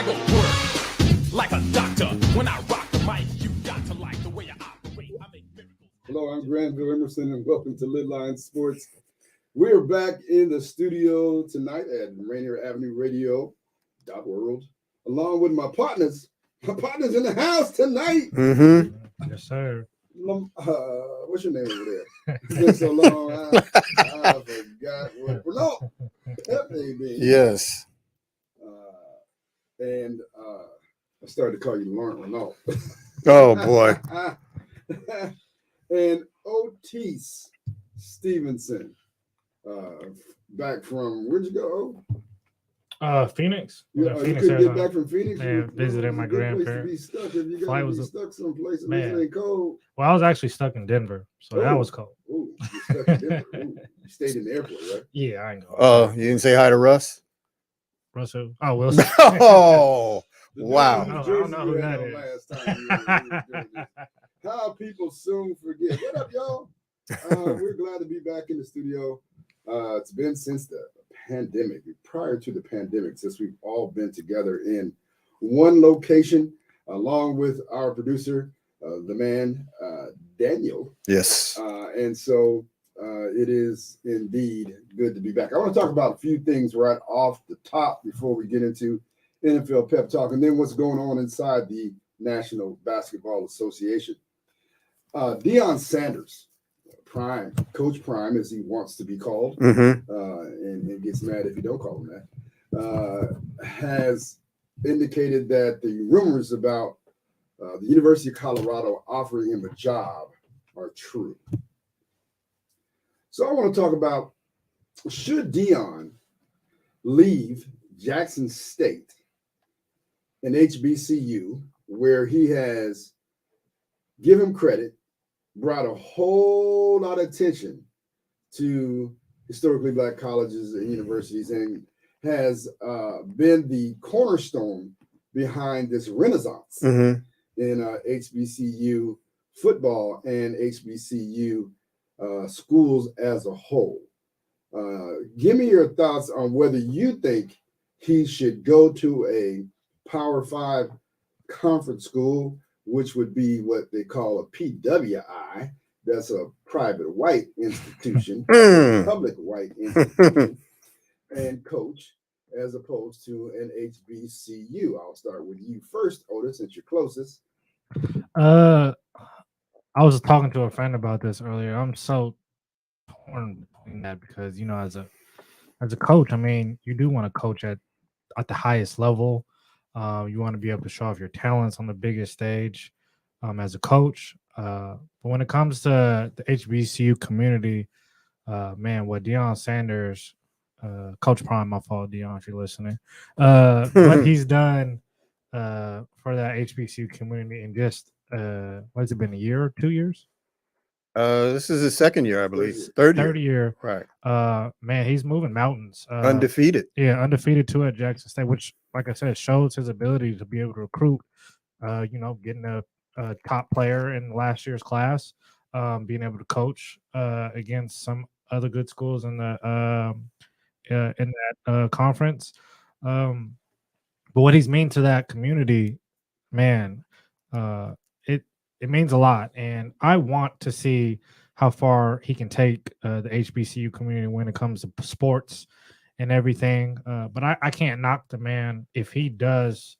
I go work like a doctor. When I rock the mic, you got to like the way I operate. I make miracles. Hello, I'm Granville Emerson, and welcome to LidLine Sports. We're back in the studio tonight at Rainier Avenue Radio World, along with my partners. My partners in the house tonight. Mm-hmm. Yes, sir. What's your name over there? It's been so long, I forgot what Renault. Pepe, yes. And I started to call you Lauren Renault. Oh boy. And Otis Stevenson, back from where'd you go? Phoenix. Yeah, you Phoenix, couldn't get back from Phoenix. Yeah, visited my grandparents. Stuck if you got to be stuck someplace and it ain't cold. Well, I was actually stuck in Denver, so that was cold. Ooh, you stuck in Denver. Ooh, you stayed in the airport, right? Yeah, I ain't going. Oh, you didn't say hi to Russ? Russell. Oh, Wilson. Oh, wow. I don't know who that is. Last time how people soon forget. What up, y'all? We're glad to be back in the studio. It's been since the pandemic, prior to the pandemic, since we've all been together in one location, along with our producer, the man, Daniel. Yes. And so it is indeed good to be back. I want to talk about a few things right off the top before we get into NFL Pep Talk, and then what's going on inside the National Basketball Association. Deion Sanders, Prime, Coach Prime, as he wants to be called, and gets mad if you don't call him that, has indicated that the rumors about the University of Colorado offering him a job are true. So I want to talk about, should Deion leave Jackson State and HBCU, where he has, give him credit, brought a whole lot of attention to historically Black colleges and universities, and has been the cornerstone behind this renaissance in HBCU football and HBCU schools as a whole. Give me your thoughts on whether you think he should go to a Power 5 conference school, which would be what they call a PWI. That's a private white institution, public white institution, and coach, as opposed to an HBCU. I'll start with you first, Otis, since you're closest. I was talking to a friend about this earlier. I'm so torn between that because, you know, as a coach, I mean, you do want to coach at the highest level. You want to be able to show off your talents on the biggest stage as a coach. But when it comes to the HBCU community, man, what Deion Sanders, Coach Prime, my fault, Deion, if you're listening, what he's done for that HBCU community in just, what has it been, a year or 2 years? This is his second year, I believe. Third year. Right. Man, he's moving mountains. Undefeated. Yeah, undefeated too at Jackson State, which, like I said, shows his ability to be able to recruit. Getting a top player in last year's class, being able to coach against some other good schools in the in that conference. But what he's mean to that community, man, it means a lot, and I want to see how far he can take the HBCU community when it comes to sports and everything. But I can't knock the man if he does,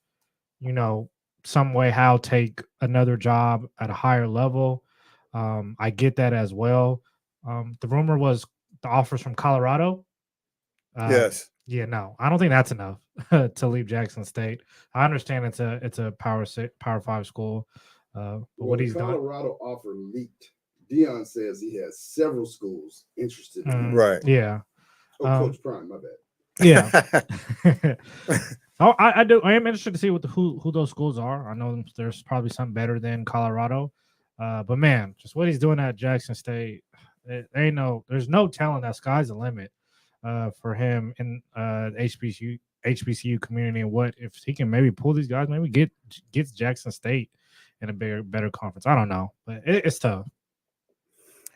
some way how take another job at a higher level. I get that as well. The rumor was the offers from Colorado. Yes. Yeah, no, I don't think that's enough to leave Jackson State. I understand it's a Power 5 school. But what he's done, Colorado offer leaked. Deion says he has several schools interested in him. Right. Yeah. Coach Prime, my bad. Yeah. I am interested to see who those schools are. I know there's probably some better than Colorado. But man, just what he's doing at Jackson State, there's no telling that sky's the limit for him in the HBCU community, and what if he can maybe pull these guys, maybe gets Jackson State in a better conference. I don't know, but it's tough.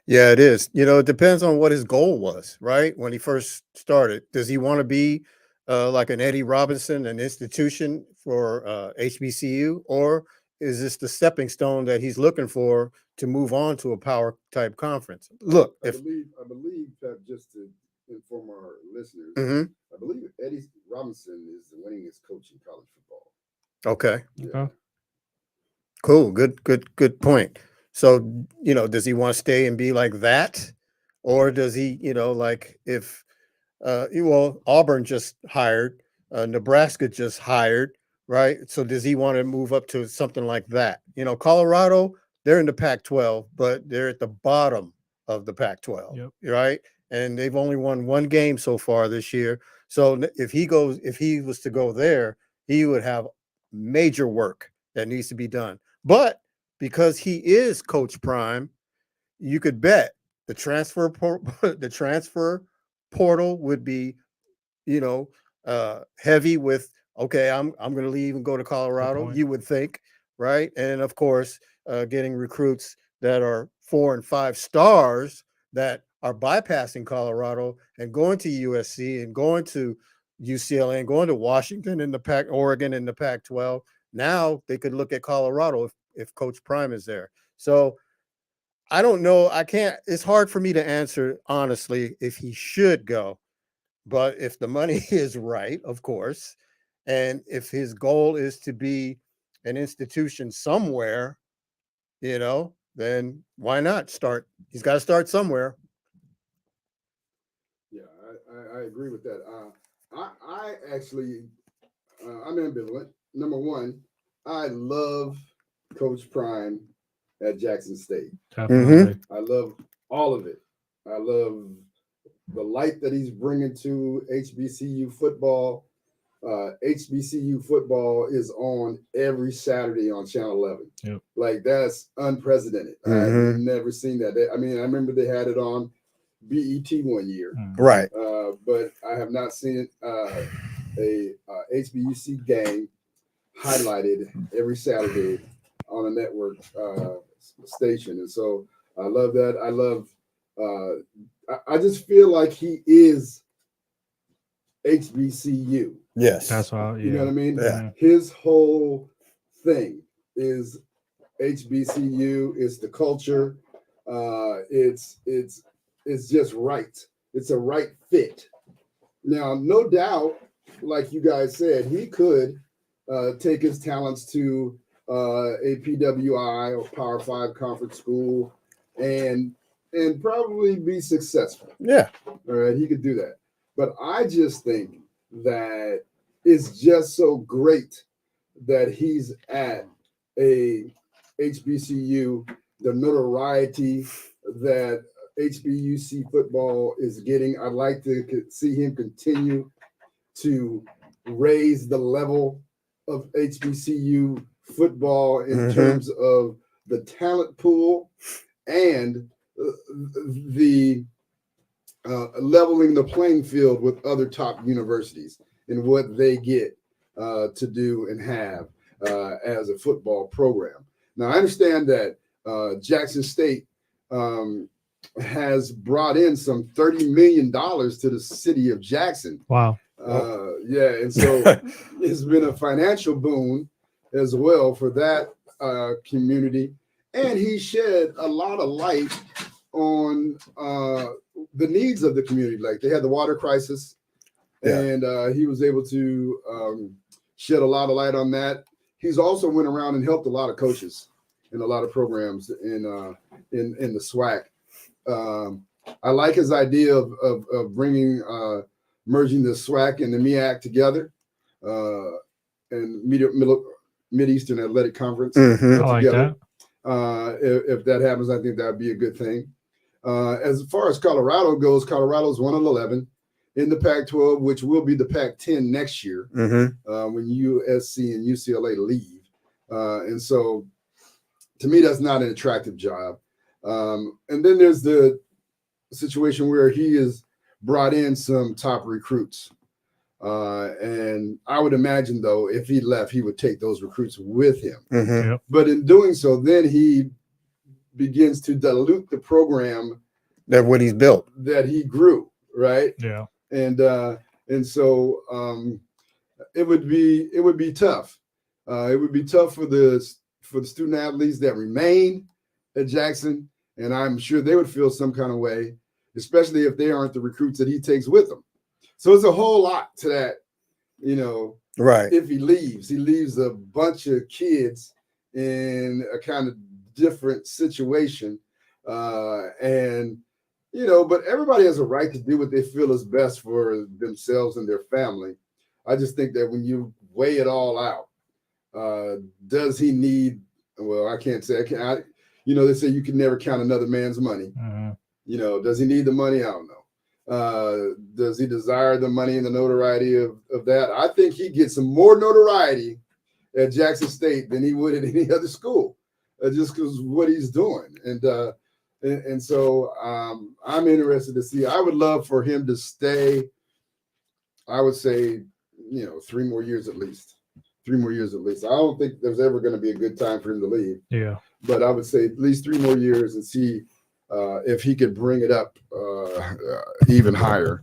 Yeah, it is. It depends on what his goal was, right? When he first started, does he want to be like an Eddie Robinson, an institution for HBCU, or is this the stepping stone that he's looking for to move on to a power type conference? Look, I believe Pep, just to inform our listeners, Mhm. I believe Eddie Robinson is the winningest coach in college football. Okay, Yeah. cool, good point. So, does he want to stay and be like that, or does he, like if Auburn just hired, Nebraska just hired, right? So does he want to move up to something like that? Colorado, they're in the Pac-12, but they're at the bottom of the Pac-12, right? And they've only won one game so far this year. So if he was to go there, he would have major work that needs to be done. But because he is Coach Prime, you could bet the transfer portal would be, heavy with, okay, I'm going to leave and go to Colorado, you would think, right? And of course, getting recruits that are 4 and 5 stars that are bypassing Colorado and going to USC and going to UCLA and going to Washington in the Oregon in the Pac-12. Now they could look at Colorado if Coach Prime is there. So I don't know. It's hard for me to answer honestly if he should go, but if the money is right, of course, and if his goal is to be an institution somewhere, then why not start? He's got to start somewhere. Yeah, I agree with that. I actually, I'm ambivalent. Number one, I love Coach Prime at Jackson State. Definitely. I love all of it. I love the light that he's bringing to HBCU football. HBCU football is on every Saturday on Channel 11. Yep. Like, that's unprecedented. I've never seen that. I remember they had it on BET one year. Right. But I have not seen a HBCU game highlighted every Saturday on a network station. And so I love that. I love I just feel like he is HBCU. Yes. That's all. Yeah. You know what I mean? Yeah. His whole thing is HBCU. It's the culture. It's just right. It's a right fit. Now, no doubt, like you guys said, he could take his talents to a PWI or Power 5 conference school and probably be successful. Yeah. All right, he could do that. But I just think that it's just so great that he's at a HBCU, the notoriety that HBCU football is getting. I'd like to see him continue to raise the level of HBCU football in terms of the talent pool and the leveling the playing field with other top universities and what they get to do and have as a football program. Now, I understand that Jackson State has brought in some $30 million to the city of Jackson. Wow. Yeah, and so it's been a financial boon as well for that community. And he shed a lot of light on the needs of the community. Like, they had the water crisis, and he was able to shed a lot of light on that. He's also went around and helped a lot of coaches in a lot of programs in the SWAC. I like his idea of bringing merging the SWAC and the MEAC together, and Mid-Eastern Athletic Conference I like together. that. If that happens, I think that would be a good thing. As far as Colorado goes, Colorado's 1-11 in the Pac-12, which will be the Pac-10 next year when USC and UCLA leave. And so, to me, that's not an attractive job. And then there's the situation where he has brought in some top recruits. And I would imagine, though, if he left, he would take those recruits with him. Yep. But in doing so, then he begins to dilute the program That what he's built. that he grew, right? Yeah. And And so it would be tough. It would be tough for the student athletes that remain at Jackson, and I'm sure they would feel some kind of way, especially if they aren't the recruits that he takes with him. So it's a whole lot to that, Right. If he leaves a bunch of kids in a kind of different situation. And but everybody has a right to do what they feel is best for themselves and their family. I just think that when you weigh it all out, does he need? Well, I can't say. They say you can never count another man's money. Mm-hmm. Does he need the money? I don't know. Does he desire the money and the notoriety of that? I think he gets some more notoriety at Jackson State than he would at any other school, just because of what he's doing. And so I'm interested to see. I would love for him to stay. I would say, 3 more years at least. 3 more years at least. I don't think there's ever going to be a good time for him to leave. Yeah. But I would say at least 3 more years and see if he could bring it up even higher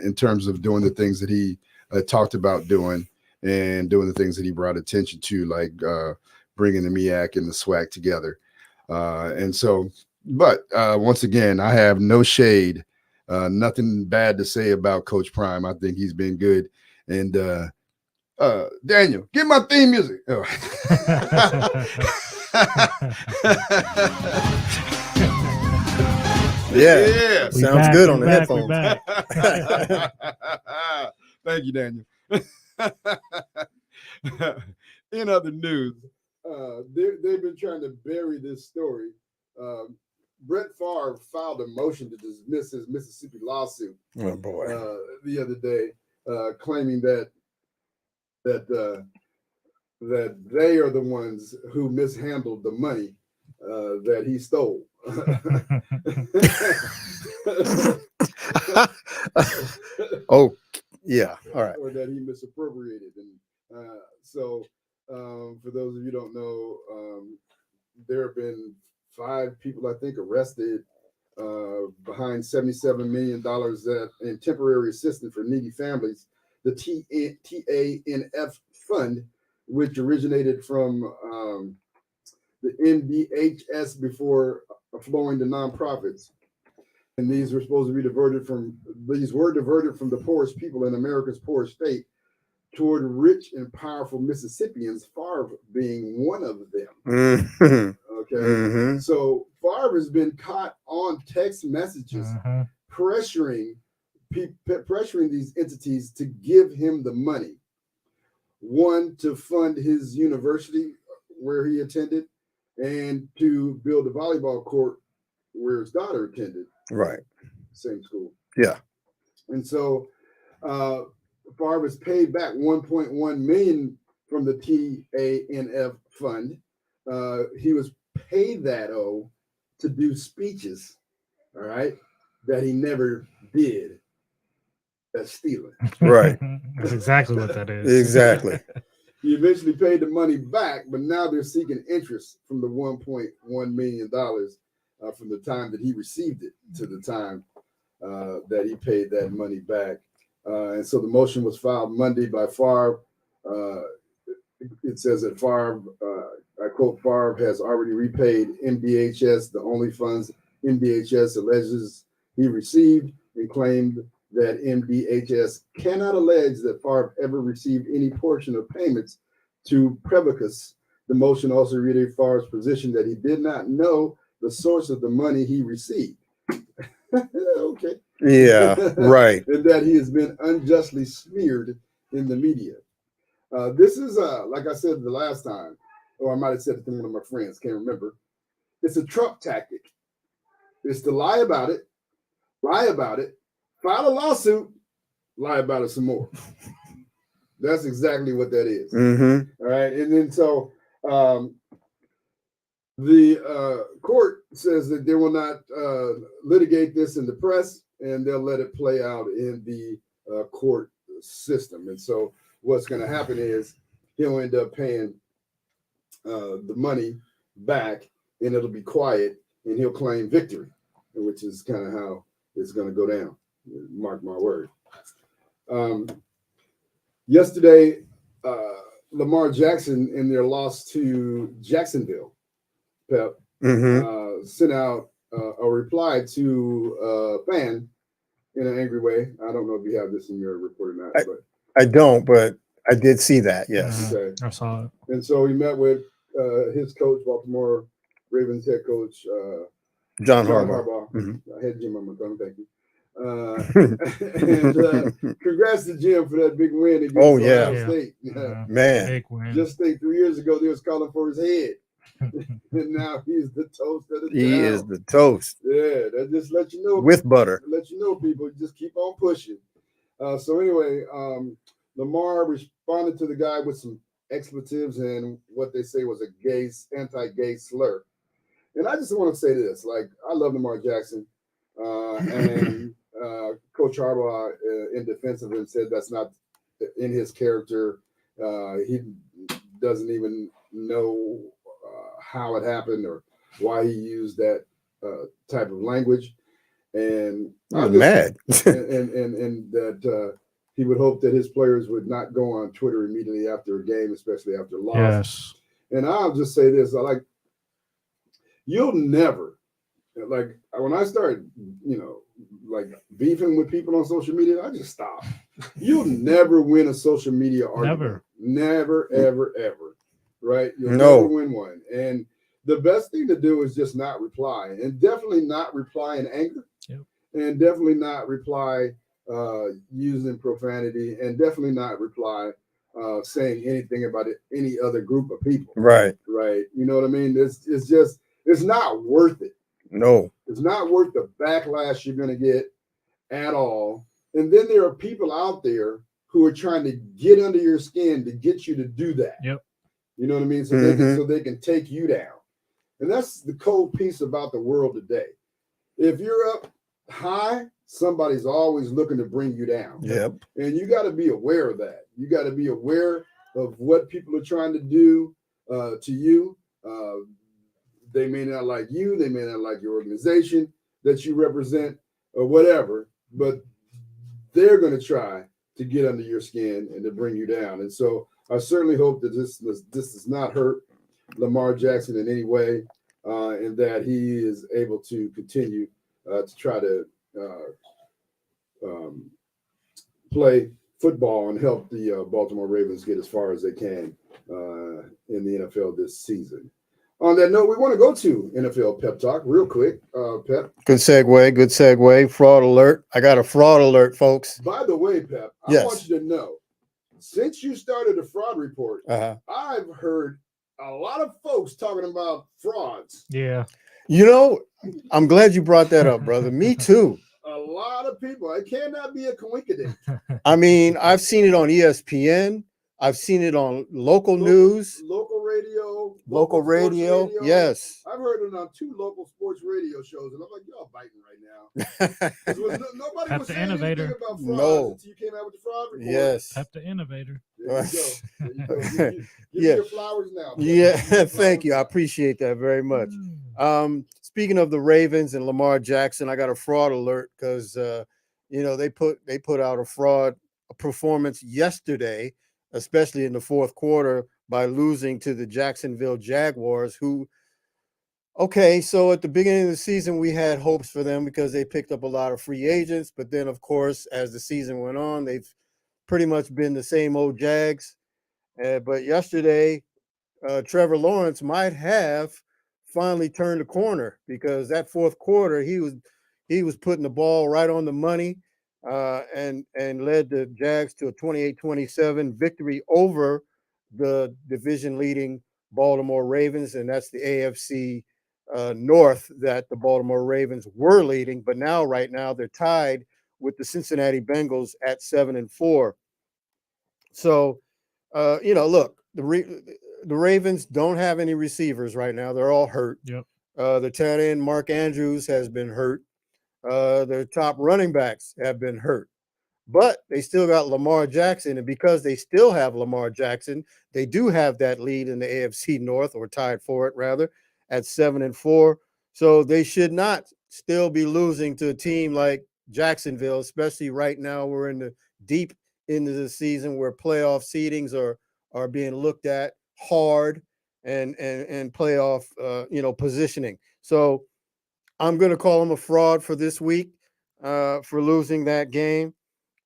in terms of doing the things that he talked about doing and doing the things that he brought attention to, like bringing the MEAC and the SWAC together. But once again, I have no shade, nothing bad to say about Coach Prime. I think he's been good. And Daniel, get my theme music. Oh. Yeah. Sounds good on the headphones. Thank you, Daniel. In other news, they've been trying to bury this story. Brett Favre filed a motion to dismiss his Mississippi lawsuit. Oh boy! The other day, claiming that they are the ones who mishandled the money that he stole. Oh, yeah. All right. Or that he misappropriated. And for those of you who don't know, there have been 5 people, I think, arrested behind $77 million in temporary assistance for needy families. The TANF fund, which originated from the NDHS before flowing to nonprofits. And these were diverted from the poorest people in America's poorest state toward rich and powerful Mississippians, Favre being one of them. Mm-hmm. Okay. Mm-hmm. So Favre has been caught on text messages pressuring these entities to give him the money. One, to fund his university where he attended, and to build a volleyball court where his daughter attended. Right. Same school. Yeah. And so Favre was paid back $1.1 million from the TANF fund. He was paid that to do speeches, all right, that he never did. That's stealing. Right. That's exactly what that is. Exactly. He eventually paid the money back, but now they're seeking interest from the $1.1 million from the time that he received it to the time that he paid that money back. And so the motion was filed Monday by Favre. It says that Favre, I quote, Favre has already repaid MDHS the only funds MDHS alleges he received, and claimed that MDHS cannot allege that Favre ever received any portion of payments to Prebicus. The motion also reiterated Favre's position that he did not know the source of the money he received. Okay. Yeah, right. And that he has been unjustly smeared in the media. This is, like I said the last time, or I might have said it to one of my friends, can't remember. It's a Trump tactic. It's to lie about it, file a lawsuit, lie about it some more. That's exactly what that is. Mm-hmm. All right. And then so the court says that they will not litigate this in the press, and they'll let it play out in the court system. And so what's going to happen is he'll end up paying the money back, and it'll be quiet, and he'll claim victory, which is kind of how it's going to go down. Mark my word. Yesterday, Lamar Jackson in their loss to Jacksonville, Pep, sent out a reply to a fan in an angry way. I don't know if you have this in your report or not, but I don't, but I did see that. Yes. Okay. I saw it. And so he met with his coach, Baltimore Ravens head coach, John John Harbaugh. Harbaugh. I had Jim on my tongue, thank you. And congrats to Jim for that big win against Ohio State. Man. Big win. Just think 3 years ago they was calling for his head. And now he's the toast of the town. He is the toast. Yeah, that just let you know. With butter. Let you know, people, just keep on pushing. So anyway, Lamar responded to the guy with some expletives and what they say was a anti-gay slur. And I just want to say this, like, I love Lamar Jackson, and Coach Harbaugh, in defense of him, said that's not in his character. He doesn't even know how it happened or why he used that type of language. And I'm mad. and that he would hope that his players would not go on Twitter immediately after a game, especially after a loss. Yes. And I'll just say this: you'll never, like, when I started, like beefing with people on social media, I just stopped. You'll never win a social media argument. Never, ever, ever. Right? You'll never win one. And the best thing to do is just not reply, and definitely not reply in anger. Yep. And definitely not reply using profanity, and definitely not reply saying anything about any other group of people. Right. Right. You know what I mean? It's not worth it. No. It's not worth the backlash you're going to get at all. And then there are people out there who are trying to get under your skin to get you to do that. Yep. You know what I mean? So they can take you down. And that's the cold piece about the world today. If you're up high, somebody's always looking to bring you down. Yep. And you got to be aware of that. You got to be aware of what people are trying to do to you. They may not like you. They may not like your organization that you represent or whatever, but they're going to try to get under your skin and to bring you down. And so I certainly hope that this does not hurt Lamar Jackson in any way, and that he is able to continue to try to play football and help the Baltimore Ravens get as far as they can in the NFL this season. On that note, we want to go to NFL Pep Talk real quick. Pep. Good segue. Fraud alert. I got a fraud alert, folks. By the way, Pep, I want you to know, since you started the fraud report, I've heard a lot of folks talking about frauds. Yeah. I'm glad you brought that up, brother. Me too. A lot of people. It cannot be a coincidence. I mean, I've seen it on ESPN. I've seen it on local news. Local radio. Yes. I've heard it on 2 local sports radio shows, and I'm like, y'all biting right now. Nobody was saying anything about frauds until you came out with the fraud report. Yes. Pep the innovator. There you go. Give me your flowers now. Yeah, thank you. I appreciate that very much. Speaking of the Ravens and Lamar Jackson, I got a fraud alert because they put out a fraud performance yesterday, especially in the fourth quarter, by losing to the Jacksonville Jaguars, so at the beginning of the season, we had hopes for them because they picked up a lot of free agents. But then, of course, as the season went on, they've pretty much been the same old Jags. But yesterday, Trevor Lawrence might have finally turned the corner, because that fourth quarter, he was putting the ball right on the money and led the Jags to a 28-27 victory over the division-leading Baltimore Ravens, and that's the AFC North that the Baltimore Ravens were leading. But right now, they're tied with the Cincinnati Bengals at 7-4. So, look, the Ravens don't have any receivers right now. They're all hurt. Yep. The tight end, Mark Andrews, has been hurt. Their top running backs have been hurt. But they still got Lamar Jackson, and because they still have Lamar Jackson, they do have that lead in the AFC North, or tied for it, rather, at 7-4. So they should not still be losing to a team like Jacksonville, especially right now. We're in the deep into the season where playoff seedings are being looked at hard and playoff positioning. So I'm going to call him a fraud for this week for losing that game.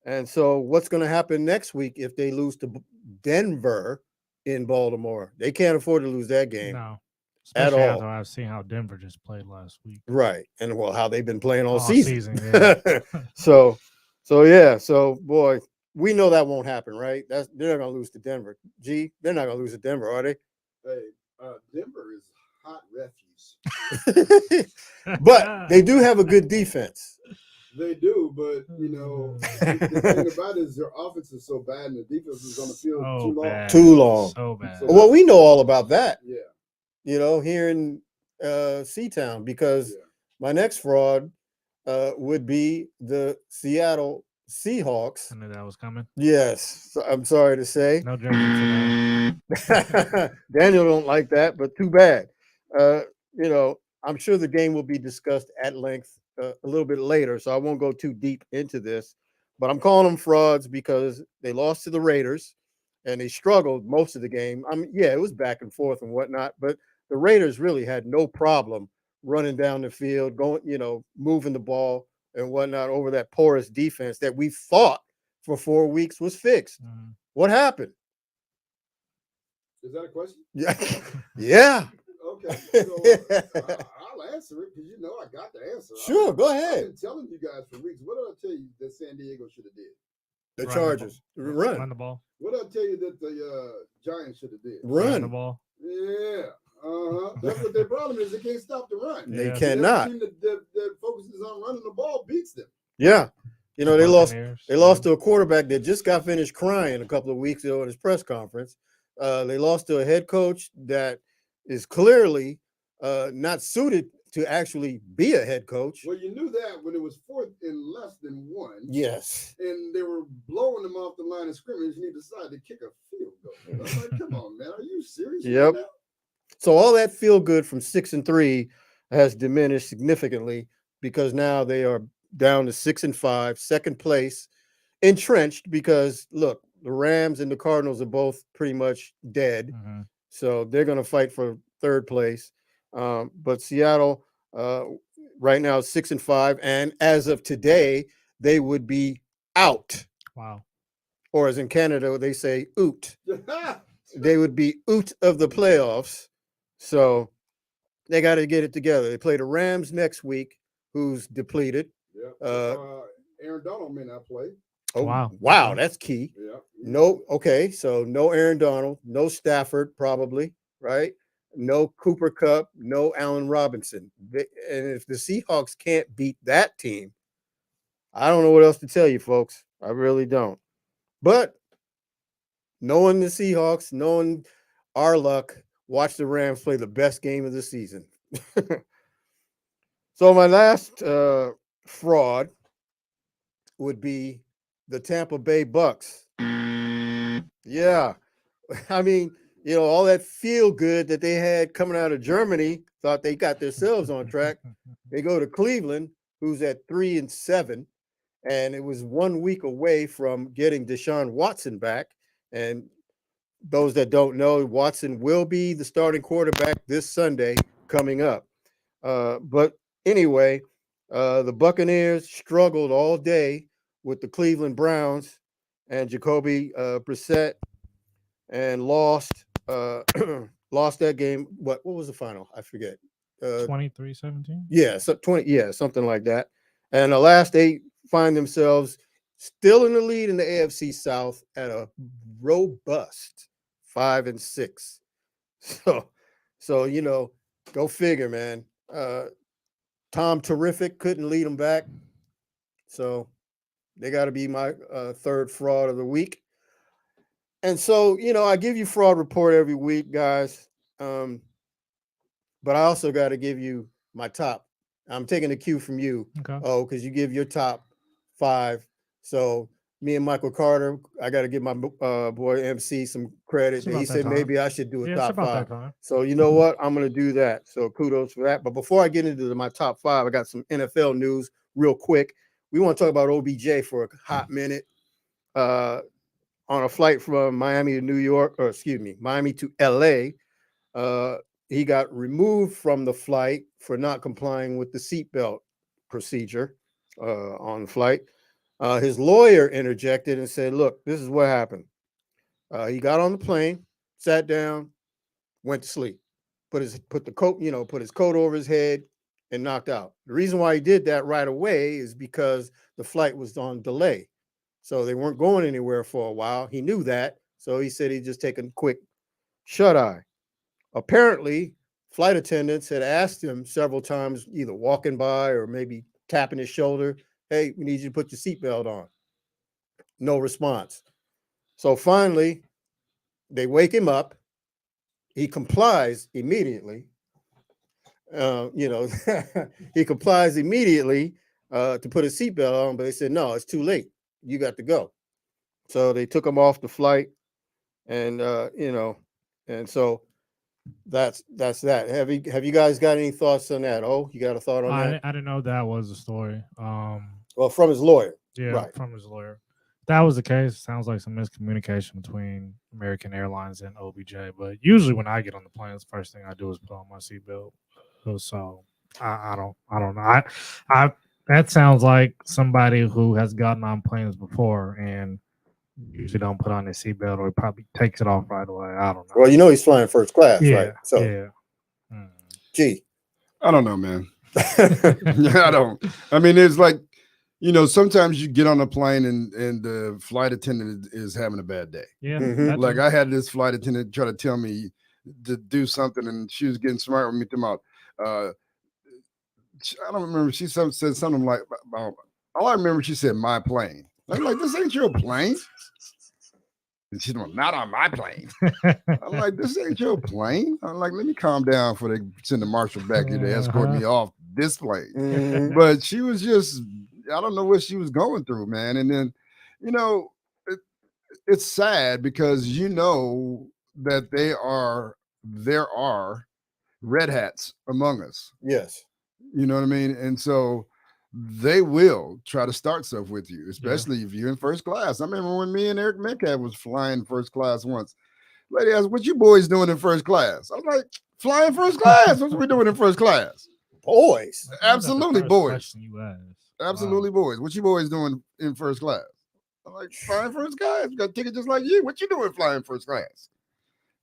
And so what's going to happen next week if they lose to Denver in Baltimore? They can't afford to lose that game. No. At Especially all. after I've seen how Denver just played last week. Right. And well, how they've been playing all season. Yeah. So yeah. So boy, we know that won't happen, right? They're not gonna lose to Denver. They're not gonna lose to Denver, are they? Hey, Denver is hot refuse. But they do have a good defense. They do, but the thing about it is their offense is so bad and the defense is on the field too long. Bad. Too long. So bad. Well, we know all about that. Yeah. Here in C-Town, because my next fraud would be the Seattle Seahawks. I knew that was coming. Yes, I'm sorry to say. No jersey today. Daniel don't like that, but too bad. I'm sure the game will be discussed at length a little bit later, so I won't go too deep into this. But I'm calling them frauds because they lost to the Raiders and they struggled most of the game. It was back and forth and whatnot, but the Raiders really had no problem running down the field, going, moving the ball and whatnot over that porous defense that we thought for 4 weeks was fixed. Mm. What happened? Is that a question? Yeah. Yeah. Okay. So I'll answer it because I got the answer. Sure, go I've ahead. been telling you guys for weeks. What did I tell you that San Diego should have did? The Run Chargers. Run the ball. What did I tell you that the Giants should have did? Run the Run. ball. Yeah. That's what their problem is. They can't stop the run. They Yeah. cannot. Every team that focuses on running the ball beats them. Yeah. They lost. Buccaneers. They lost to a quarterback that just got finished crying a couple of weeks ago at his press conference. They lost to a head coach that is clearly not suited to actually be a head coach. Well, you knew that when it was 4th and less than 1. Yes. And they were blowing them off the line of scrimmage, and he decided to kick a field goal. I was like, come on, man. Are you serious? Yep. Right now? So all that feel good from 6-3 has diminished significantly because now they are down to 6-5, second place, entrenched because look, the Rams and the Cardinals are both pretty much dead. Mhm. So they're going to fight for third place. But Seattle right now is 6-5. And as of today, they would be out. Wow. Or as in Canada, they say oot. They would be oot of the playoffs. So they got to get it together. They play the Rams next week, who's depleted. Yeah. Aaron Donald may not play. Oh, Wow. wow, that's key. Yeah. No, okay, so no Aaron Donald, no Stafford, probably, right? No Cooper Kupp, no Allen Robinson. And if the Seahawks can't beat that team, I don't know what else to tell you, folks. I really don't. But knowing the Seahawks, knowing our luck, watch the Rams play the best game of the season. So my last fraud would be the Tampa Bay Bucks. Yeah. I mean, all that feel good that they had coming out of Germany, thought they got themselves on track. They go to Cleveland, who's at 3-7, and it was 1 week away from getting Deshaun Watson back. And those that don't know, Watson will be the starting quarterback this Sunday coming up. But anyway, the Buccaneers struggled all day with the Cleveland Browns and Jacoby Brissett and lost that game. What was the final? I forget. 23-17? Yeah, so 20, yeah, something like that. And the last 8 find themselves still in the lead in the AFC South at a robust 5-6. So go figure, man. Tom Terrific couldn't lead them back. So they got to be my third fraud of the week. And so, I give you fraud report every week, guys. But I also got to give you my top. I'm taking a cue from you. Okay. Oh, because you give your top 5. So me and Michael Carter, I got to give my boy MC some credit. He said maybe I should do a top 5. So you know what? I'm going to do that. So kudos for that. But before I get into my top 5, I got some NFL news real quick. we want to talk about OBJ for a hot minute. On a flight from Miami to New York, or excuse me, Miami to LA, he got removed from the flight for not complying with the seatbelt procedure on the flight. His lawyer interjected and said, look, this is what happened. He got on the plane, sat down, went to sleep, put his coat over his head and knocked out. The reason why he did that right away is because the flight was on delay. So they weren't going anywhere for a while. He knew that. So he said he'd just take a quick shut-eye. Apparently, flight attendants had asked him several times, either walking by or maybe tapping his shoulder, hey, we need you to put your seatbelt on. No response. So finally, they wake him up. He complies immediately. He complies immediately to put his seatbelt on, but they said, no, it's too late. You got to go. So they took him off the flight, and and so that's that. Have you guys got any thoughts on that? Oh, you got a thought on that? I didn't know that was the story. Well, from his lawyer. Yeah, right. From his lawyer. If that was the case, sounds like some miscommunication between American Airlines and OBJ. But usually when I get on the plane, the first thing I do is put on my seatbelt. So I don't know. I that sounds like somebody who has gotten on planes before and usually don't put on their seatbelt, or probably takes it off right away. I don't know. Well, he's flying first class, yeah, right? So, yeah. Gee, I don't know, man. I don't. I mean, it's like, sometimes you get on a plane and the flight attendant is having a bad day. Yeah. Mm-hmm. Like I had this flight attendant try to tell me to do something, and she was getting smart with me. I don't remember. She said something like, all I remember, she said, my plane. I'm like, this ain't your plane. And she's like, not on my plane. I'm like, this ain't your plane. I'm like, let me calm down before they send the marshal back here to escort me off this plane. Mm-hmm. But she was just, I don't know what she was going through, man. And then, it's sad because that there are red hats among us. Yes. You know what I mean? And so they will try to start stuff with you, especially if you're in first class. I remember when me and Eric Metcalf was flying first class once. Lady asked, what you boys doing in first class? I was like, flying first class. What we doing in first class? Boys. Absolutely boys. Absolutely boys. What you boys doing in first class? I'm like, flying first class. You got a ticket just like you. What you doing flying first class?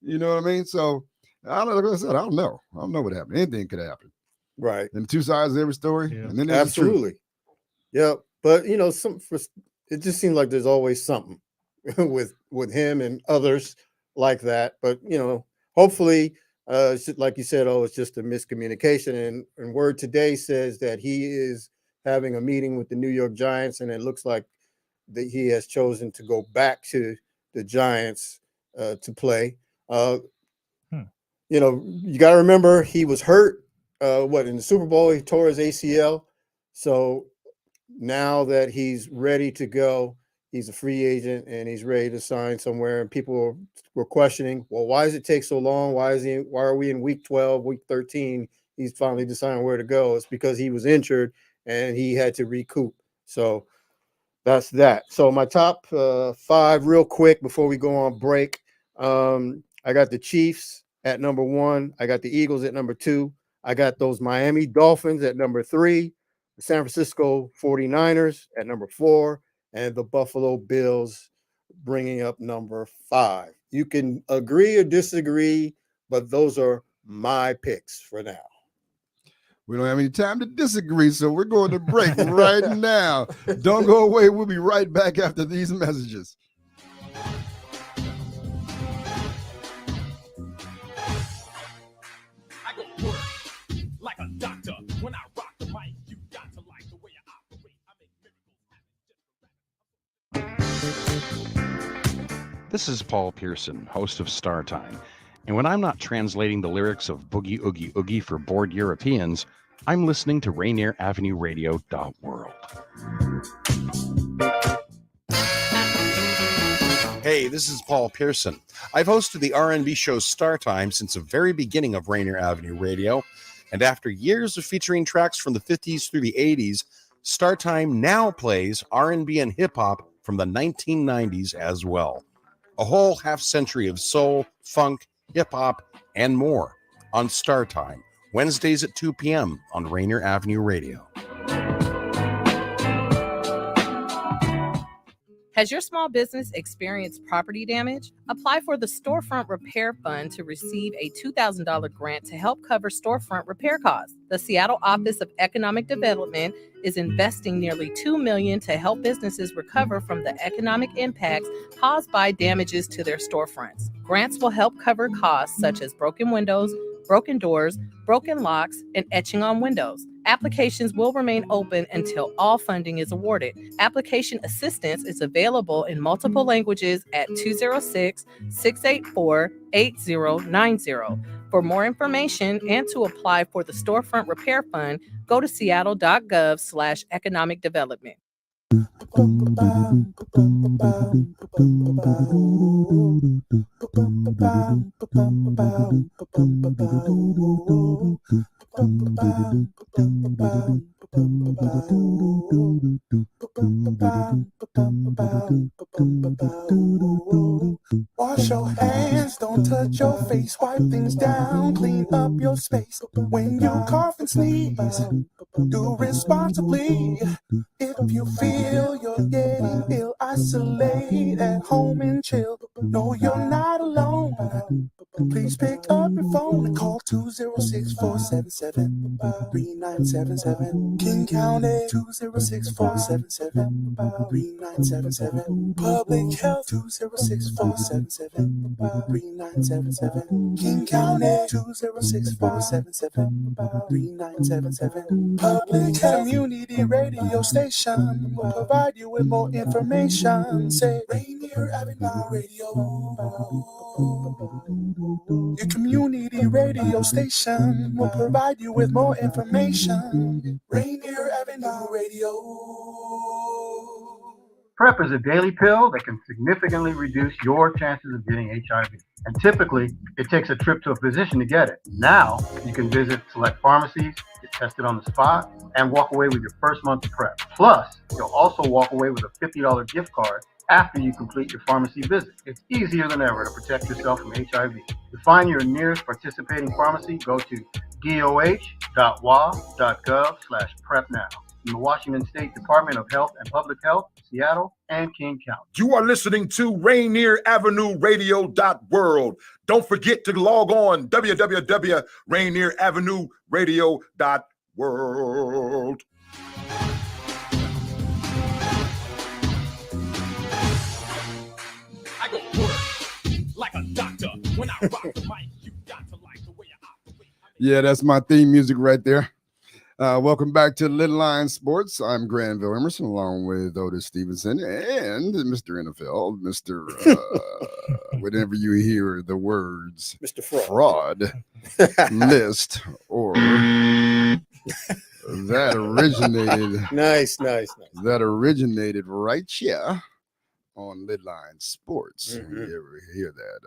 You know what I mean? So, like I said, I don't know. I don't know what happened. Anything could happen. Right. And two sides of every story. Yeah. And then Absolutely. Yeah. But, it just seems like there's always something with him and others like that. But, hopefully, like you said, it's just a miscommunication. And word today says that he is having a meeting with the New York Giants, and it looks like that he has chosen to go back to the Giants to play. You got to remember he was hurt. In the Super Bowl, he tore his ACL. So now that he's ready to go, he's a free agent and he's ready to sign somewhere. And people were questioning, well, why does it take so long? Why are we in week 12, week 13? He's finally deciding where to go. It's because he was injured and he had to recoup. So that's that. So my top 5 real quick before we go on break. I got the Chiefs at number 1. I got the Eagles at number 2. I got those Miami Dolphins at number 3, the San Francisco 49ers at number 4, and the Buffalo Bills bringing up number 5. You can agree or disagree, but those are my picks for now. We don't have any time to disagree, so we're going to break right now. Don't go away. We'll be right back after these messages. Like a doctor, when I rock the mic, you got to like the way I operate. I make miracles. This is Paul Pearson, host of Star Time. And when I'm not translating the lyrics of Boogie Oogie Oogie for bored Europeans, I'm listening to Rainier Avenue Radio .world. Hey, this is Paul Pearson. I've hosted the R&B show Star Time since the very beginning of Rainier Avenue Radio. And after years of featuring tracks from the 50s through the 80s, StarTime now plays R&B and hip-hop from the 1990s as well. A whole half century of soul, funk, hip-hop, and more on StarTime, Wednesdays at 2 p.m. on Rainier Avenue Radio. Has your small business experienced property damage? Apply for the Storefront Repair Fund to receive a $2,000 grant to help cover storefront repair costs. The Seattle Office of Economic Development is investing nearly $2 million to help businesses recover from the economic impacts caused by damages to their storefronts. Grants will help cover costs such as broken windows, broken doors, broken locks, and etching on windows. Applications will remain open until all funding is awarded. Application assistance is available in multiple languages at 206-684-8090. For more information and to apply for the Storefront Repair Fund, go to seattle.gov/economic development. Wash your hands, don't touch your face, wipe things down, clean up your space. When you cough and sneeze, do responsibly. If you feel you're getting ill, isolate at home and chill. No, you're not alone. Please pick up your phone and call 206-477-3977. King County 206-477-3977. Public Health 206-477-3977. King County 206-477-3977. Public Health Community Radio Station will provide you with more information. Say Rainier Avenue Radio. Your community radio station will provide you with more information. Rainier Avenue Radio. PrEP is a daily pill that can significantly reduce your chances of getting HIV. And typically, it takes a trip to a physician to get it. Now, you can visit select pharmacies, get tested on the spot, and walk away with your first month of PrEP. Plus, you'll also walk away with a $50 gift card after you complete your pharmacy visit. It's easier than ever to protect yourself from HIV. To find your nearest participating pharmacy, go to doh.wa.gov/PrEP now. From the Washington State Department of Health and Public Health, Seattle, and King County. You are listening to Rainier Avenue Radio.world. Don't forget to log on www.RainierAvenueRadio.world. I go work like a doctor. When I rock the mic, you got to like the way I operate. Yeah, that's my theme music right there. Welcome back to LidLine Sports. I'm Granville Emerson, along with Otis Stevenson and Mr. NFL, Mr. Whenever you hear the words Mr. fraud list or that originated Nice. that originated right here on LidLine Sports. Mhm. You ever hear that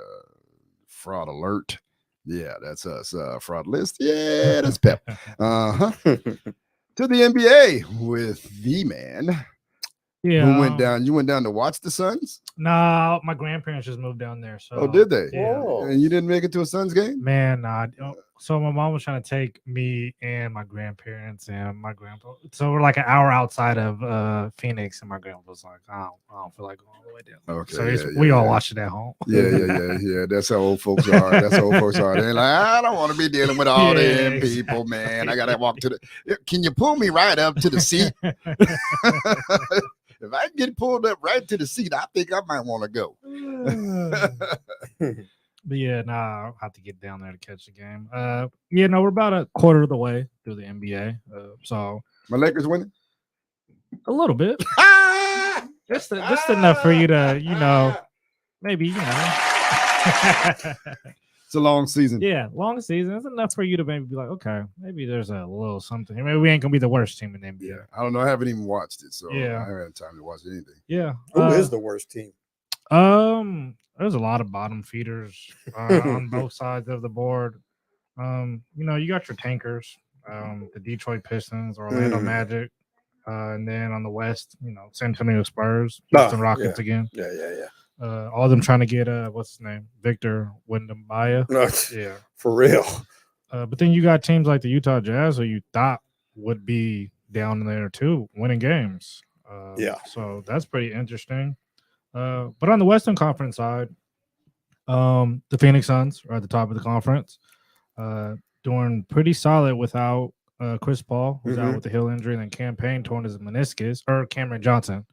fraud alert? Yeah, that's us. Fraud list. Yeah, that's Pep. To the NBA with the man Yeah. who went down. You went down to watch the Suns? No, my grandparents just moved down there. So Oh, did they? Yeah. Oh. And you didn't make it to a Suns game? Man, so my mom was trying to take me and my grandparents and my grandpa. So we're like an hour outside of Phoenix, and my grandpa was like, I don't feel like going all the way down. Okay. So yeah, we all yeah. watched it at home. Yeah. That's how old folks are. They're like, I don't want to be dealing with all Yeah, them people, man. I gotta walk to the. Can you pull me right up to the seat? If I get pulled up right to the seat, I think I might want to go. But yeah, I'll have to get down there to catch the game. We're about a quarter of the way through the NBA. So My Lakers winning. a little bit. Just enough for you to, maybe, It's a long season. Yeah, long season. It's enough for you to maybe be like, okay, maybe there's a little something. Maybe we ain't gonna be the worst team in the NBA. Yeah. I don't know. I haven't even watched it, so Yeah. I haven't had time to watch anything. Yeah. Who is the worst team? There's a lot of bottom feeders on both sides of the board. You got your tankers, the Detroit Pistons, Orlando Magic, And then on the West, San Antonio Spurs, Houston Rockets again. Yeah. All of them trying to get what's his name, Victor Wembanyama. Yeah, for real. But then you got teams like the Utah Jazz, who you thought would be down there too, winning games. So that's pretty interesting. But on the Western Conference side, the Phoenix Suns are at the top of the conference, doing pretty solid without Chris Paul, who's out with the heel injury, and then Campaign torn his meniscus, or Cameron Johnson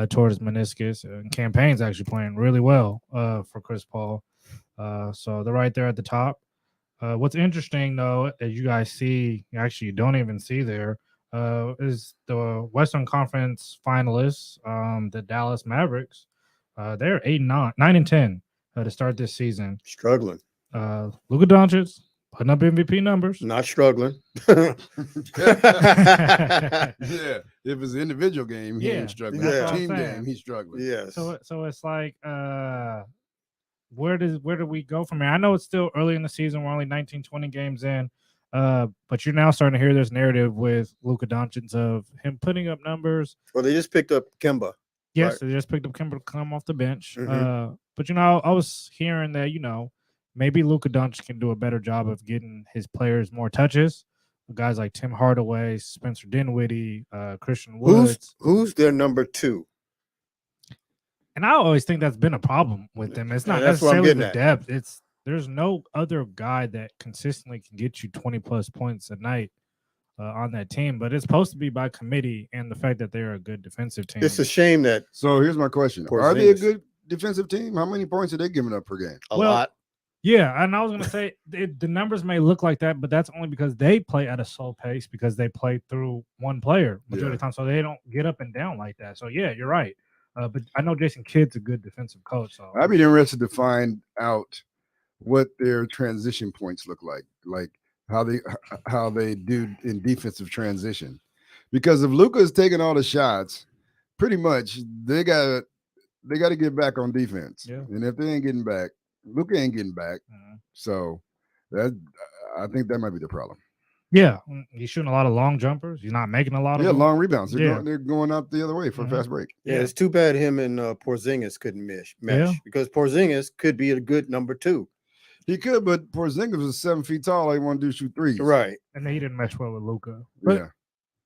tore his meniscus, and Campaign's actually playing really well for Chris Paul. So they're right there at the top. What's interesting, though, as you guys see, actually you don't even see there, is the Western Conference finalists, the Dallas Mavericks. They're 9-10 to start this season. Struggling. Luka Doncic putting up MVP numbers. Not struggling. Yeah, if it's an individual game, he ain't struggling. Yeah. Team game, he's struggling. Yes. So it's like, where do we go from here? I know it's still early in the season. We're only 19, 20 games in. But you're now starting to hear this narrative with Luka Doncic of him putting up numbers. Well, they just picked up Kemba. Yes, right? They just picked up Kemba to come off the bench. Mhm. But I was hearing that maybe Luka Doncic can do a better job of getting his players more touches. Guys like Tim Hardaway, Spencer Dinwiddie, Christian Woods. Who's their number 2? And I always think that's been a problem with them. It's not that's what I'm necessarily getting the at. depth. There's no other guy that consistently can get you 20 plus points a night on that team. But it's supposed to be by committee and the fact that they're a good defensive team. It's a shame that. So here's my question: are they a good defensive team? How many points are they giving up per game? A lot. Yeah, and I was going to say the numbers may look like that, but that's only because they play at a slow pace because they play through one player majority of the time, so they don't get up and down like that. So, yeah, you're right. But I know Jason Kidd's a good defensive coach. So I'd be interested to find out what their transition points look like how they do in defensive transition. Because if Luka is taking all the shots, pretty much they got to get back on defense. Yeah. And if they ain't getting back, Luka ain't getting back. So I think that might be the problem. Yeah, he's shooting a lot of long jumpers. He's not making a lot of them. long rebounds. They're going out the other way for a fast break. Yeah, it's too bad him and Porzingis couldn't mesh because Porzingis could be a good number 2. He could, but Porzingis was 7 feet tall. All he wanted to do shoot threes. Right. And he didn't mesh well with Luka. But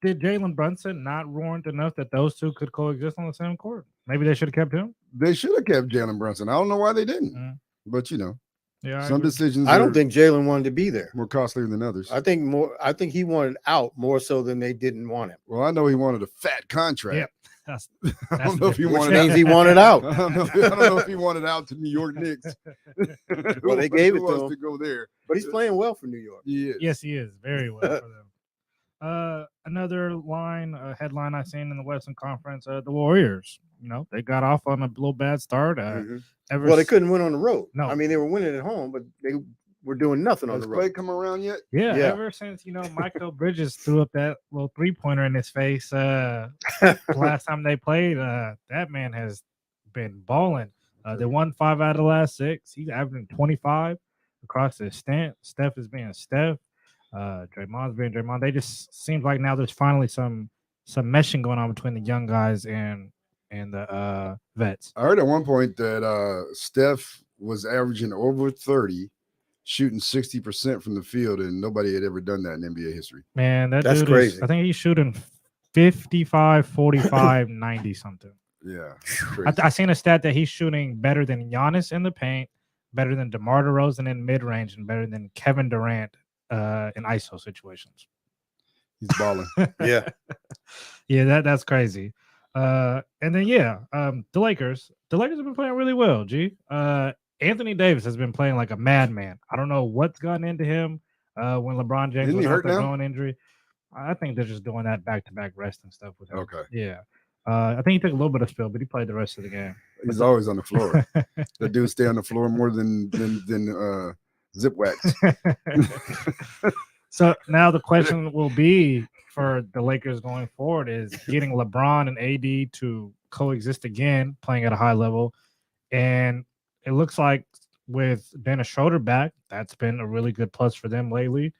did Jalen Brunson not warrant enough that those two could coexist on the same court? Maybe they should have kept him. They should have kept Jalen Brunson. I don't know why they didn't. But some decisions. I don't think Jalen wanted to be there. More costlier than others. I think he wanted out more so than they didn't want him. Well, I know he wanted a fat contract. Yeah, I don't know if he wanted. Which means he wanted out. I don't know if he wanted out to New York Knicks. Well, they gave it to him to go there, but he's playing well for New York. Yes, he is very well for them. Another headline I seen in the Western Conference, the Warriors. They got off on a little bad start. They couldn't win on the road. No, I mean they were winning at home, but they were doing nothing on the road. Has Clay come around yet? Yeah, ever since Michael Bridges threw up that little 3-pointer in his face last time they played, that man has been balling. They won 5 out of the last 6. He's averaging 25 across the stint. Steph is being Steph. Draymond's being Draymond. They just seems like now there's finally some meshing going on between the young guys and the vets. I heard at one point that Steph was averaging over 30, shooting 60% from the field, and nobody had ever done that in NBA history. Man, that's crazy. I think he's shooting 55, 45, 90 something. Yeah. I seen a stat that he's shooting better than Giannis in the paint, better than DeMar DeRozan in mid-range, and better than Kevin Durant in ISO situations. He's balling. Yeah. Yeah, that's crazy. And then the Lakers. The Lakers have been playing really well, G. Anthony Davis has been playing like a madman. I don't know what's gotten into him when LeBron James was hurt that groin injury. I think they're just doing that back-to-back rest and stuff with him. Okay. Yeah. I think he took a little bit of spill, but he played the rest of the game. He's always on the floor. The dude stay on the floor more than zip wax. So now the question will be for the Lakers going forward is getting LeBron and AD to coexist again, playing at a high level. And it looks like with Dennis Schroeder back, that's been a really good plus for them lately.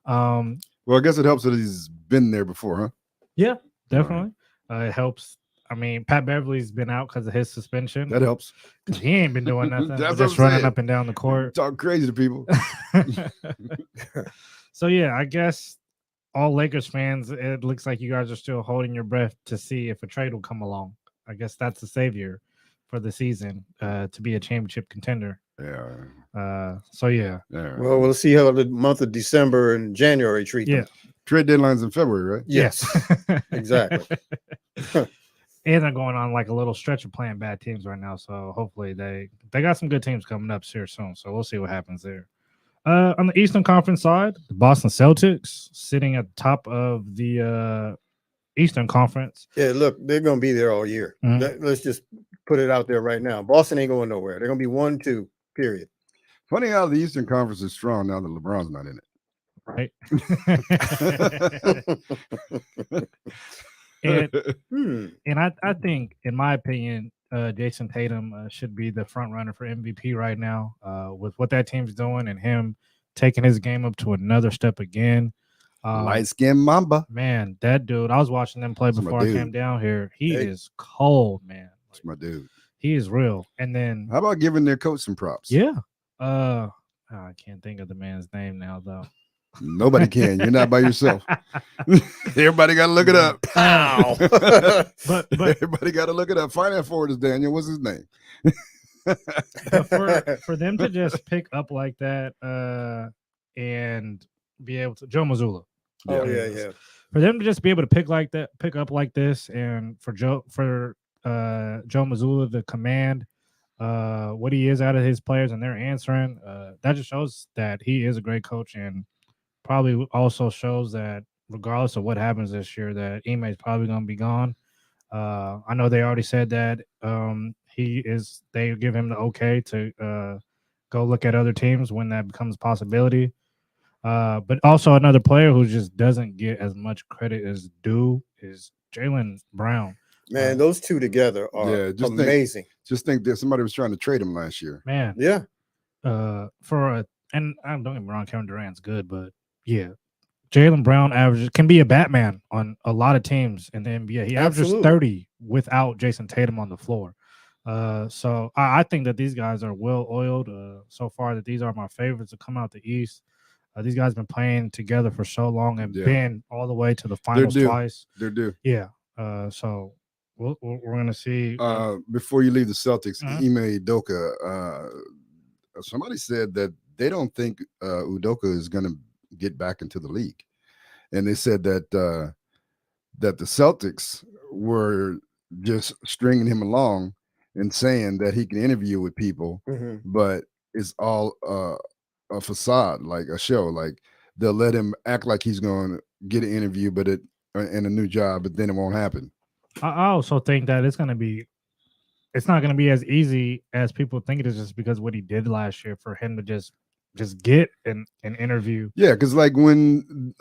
Well, I guess it helps that he's been there before, huh? Yeah, definitely. It helps. I mean, Pat Beverly's been out because of his suspension. That helps. He ain't been doing nothing. That's Just what I'm running saying. up and down the court. Talk crazy to people. So yeah, I guess all Lakers fans, it looks like you guys are still holding your breath to see if a trade will come along. I guess that's the savior for the season, to be a championship contender. Yeah. So yeah. Well, we'll see how the month of December and January treat them. Trade deadline's in February, right? Yes. Exactly. And they're going on like a little stretch of playing bad teams right now. So hopefully they got some good teams coming up here soon. So we'll see what happens there. On the Eastern Conference side, the Boston Celtics sitting at the top of the Eastern Conference. Yeah, look, they're going to be there all year. Let's just put it out there right now. Boston ain't going nowhere. They're going to be 1-2, period. Funny how the Eastern Conference is strong now that LeBron's not in it. Right. And I think, in my opinion, Jason Tatum should be the front runner for MVP right now, with what that team's doing and him taking his game up to another step again. Light skinned Mamba. Man, that dude, I was watching them play before I came down here. He is cold, man. That's my dude. He is real. And then how about giving their coach some props? Yeah. I can't think of the man's name now, though. Nobody can. You're not by yourself. Everybody got to look it up. Ow. but everybody got to look it up. Finance forward is Daniel. What's his name? But for them to just pick up like that, and be able to Joe Mazzulla. Oh yeah. For them to just be able to pick up like this, and for Joe Mazzulla to command what he is out of his players and they're answering, that just shows that he is a great coach, and probably also shows that regardless of what happens this year, that Ime is probably going to be gone. I know they already said that they give him the okay to go look at other teams when that becomes a possibility. But also another player who just doesn't get as much credit as due is Jaylen Brown. Man, those two together are amazing. Just think that somebody was trying to trade him last year. Man. Yeah. And I don't get me wrong, Kevin Durant's good, but yeah, Jaylen Brown can be a Batman on a lot of teams in the NBA. He averages 30 without Jason Tatum on the floor. So I think that these guys are well oiled so far. That these are my favorites to come out the East. These guys have been playing together for so long and been all the way to the finals twice. They're due. Yeah. So we're going to see. Before you leave the Celtics, Ime Udoka, somebody said that they don't think Udoka is going to get back into the league. And they said that that the Celtics were just stringing him along and saying that he can interview with people, but it's all a facade, like a show. Like they'll let him act like he's going to get an interview, but in a new job, but then it won't happen. I also think that it's not going to be as easy as people think it is, just because what he did last year for him to just get an interview. Yeah, because like when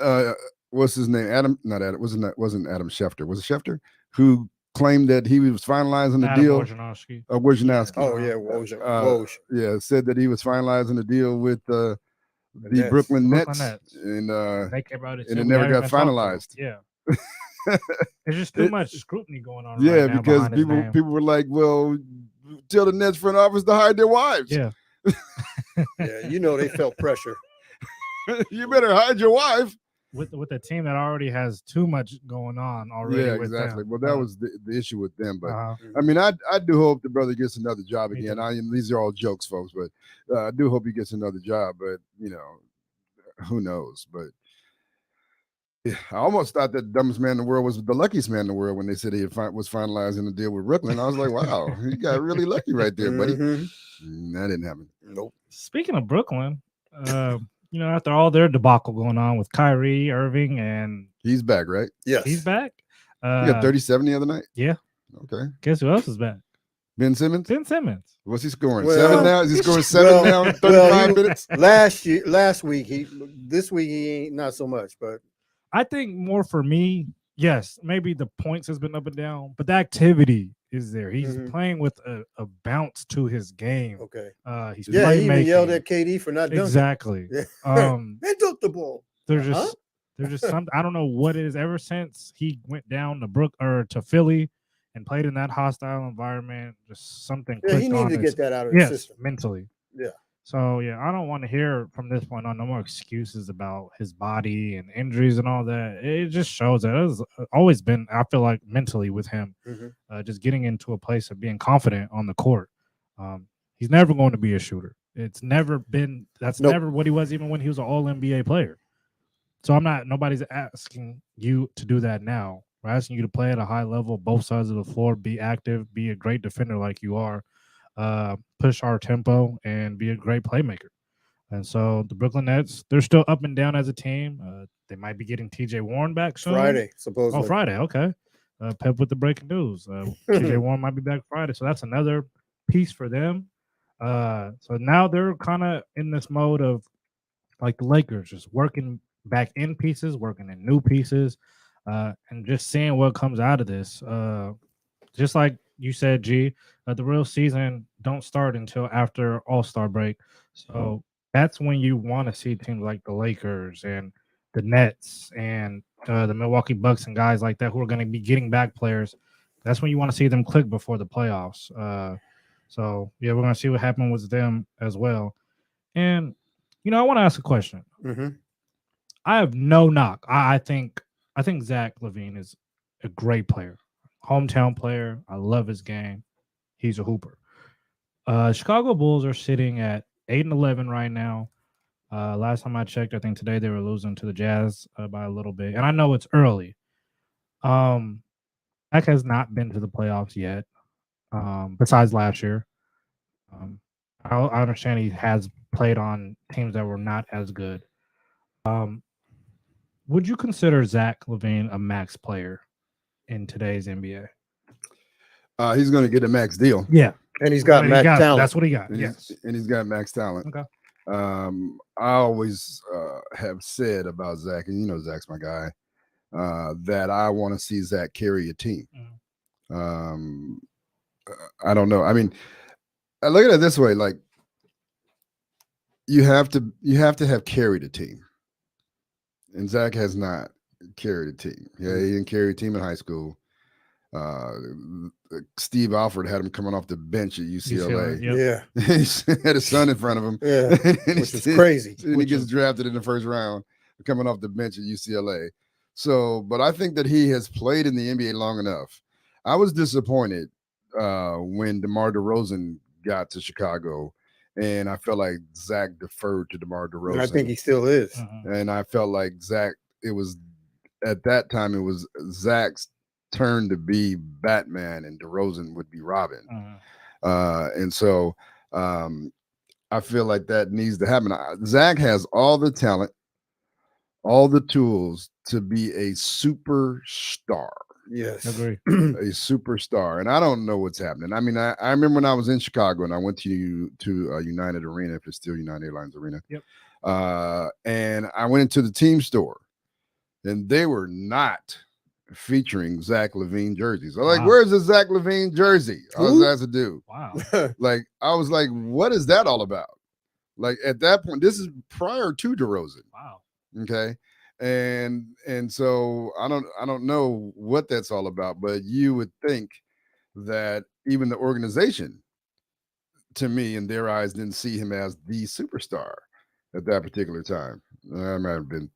what's his name? Wasn't Adam Schefter. Was it Schefter who claimed that he was finalizing the deal? Wojnarowski. Wojnarowski. Oh yeah, Woj. Yeah, said that he was finalizing the deal with the Brooklyn Nets. And they came out and it never got finalized. Yeah. There's just too much scrutiny going on. Yeah, right now because people were like, well, tell the Nets front office to hide their wives. Yeah. Yeah, they felt pressure. You better hide your wife. With a team that already has too much going on already. Yeah, with exactly. them. Well, that was the issue with them. But I mean, I do hope the brother gets another job again. These are all jokes, folks, but I do hope he gets another job. But who knows? But yeah, I almost thought that the dumbest man in the world was the luckiest man in the world when they said he was finalizing the deal with Brooklyn. I was like, wow, you got really lucky right there, buddy. That didn't happen. Nope. Speaking of Brooklyn, after all their debacle going on with Kyrie Irving, and he's back, right? Yes, he's back. He got 37 the other night. Yeah. Okay. Guess who else is back? Ben Simmons. What's he scoring? 7 now? Is he scoring 7 now? 35 minutes. Last week, this week he ain't not so much, but I think more for me, yes, maybe the points has been up and down, but the activity is there. He's playing with a bounce to his game. Okay. He's he even yelled at KD for not dunking. Exactly. They took the ball. There's There's just something I don't know what it is. Ever since he went down to Philly and played in that hostile environment, just something. Yeah, he clicked needed on to his- get that out of his system. mentally. Yeah. So yeah, I don't want to hear from this point on no more excuses about his body and injuries and all that. It just shows that it's always been. I feel like mentally with him, just getting into a place of being confident on the court. He's never going to be a shooter. It's never been. That's never what he was, even when he was an All NBA player. So nobody's asking you to do that now. We're asking you to play at a high level, both sides of the floor, be active, be a great defender like you are, push our tempo, and be a great playmaker. And so the Brooklyn Nets, they're still up and down as a team. They might be getting TJ Warren back soon. Friday, supposedly. Oh, Friday. Okay. Pep with the breaking news. TJ Warren might be back Friday. So that's another piece for them. So now they're kind of in this mode of like the Lakers, just working back in pieces, working in new pieces, and just seeing what comes out of this. Just like you said, G, the real season don't start until after All-Star break. So that's when you want to see teams like the Lakers and the Nets and the Milwaukee Bucks and guys like that who are going to be getting back players. That's when you want to see them click before the playoffs. So, yeah, we're going to see what happens with them as well. And, I want to ask a question. I have no knock. I think Zach LaVine is a great player. Hometown player. I love his game. He's a hooper. Chicago Bulls are sitting at 8-11 right now. Last time I checked, I think today they were losing to the Jazz by a little bit. And I know it's early. Zach has not been to the playoffs yet, besides last year. I understand he has played on teams that were not as good. Would you consider Zach LaVine a max player in today's NBA? He's going to get a max deal. Yeah. And he's got max talent. That's what he got. And Yes. and he's got max talent. Okay. I always have said about Zach, and Zach's my guy, that I want to see Zach carry a team. I don't know. I mean, I look at it this way: like you have to have carried a team, and Zach has not carried a team. Yeah, he didn't carry a team in high school. Steve Alford had him coming off the bench at UCLA. Yep. Yeah. He had his son in front of him. Yeah. Which is crazy. And he gets drafted in the first round, coming off the bench at UCLA. So, but I think that he has played in the NBA long enough. I was disappointed when DeMar DeRozan got to Chicago, and I felt like Zach deferred to DeMar DeRozan. And I think he still is. And I felt like Zach, at that time, it was Zach's turn to be Batman and DeRozan would be Robin. And so I feel like that needs to happen. Zach has all the talent, all the tools to be a superstar. Yes. Agree. A superstar. And I don't know what's happening. I mean, I remember when I was in Chicago and I went to United Arena, if it's still United Airlines Arena. Yep. And I went into the team store and they were not featuring Zach LaVine jerseys. I'm like, Wow. where's the Zach LaVine jersey? I was asked to do. Wow. Like, I was like, what is that all about? Like at that point, this is prior to DeRozan. Wow. Okay. And so I don't know what that's all about, but you would think that even the organization, to me, in their eyes, didn't see him as the superstar at that particular time. That might have been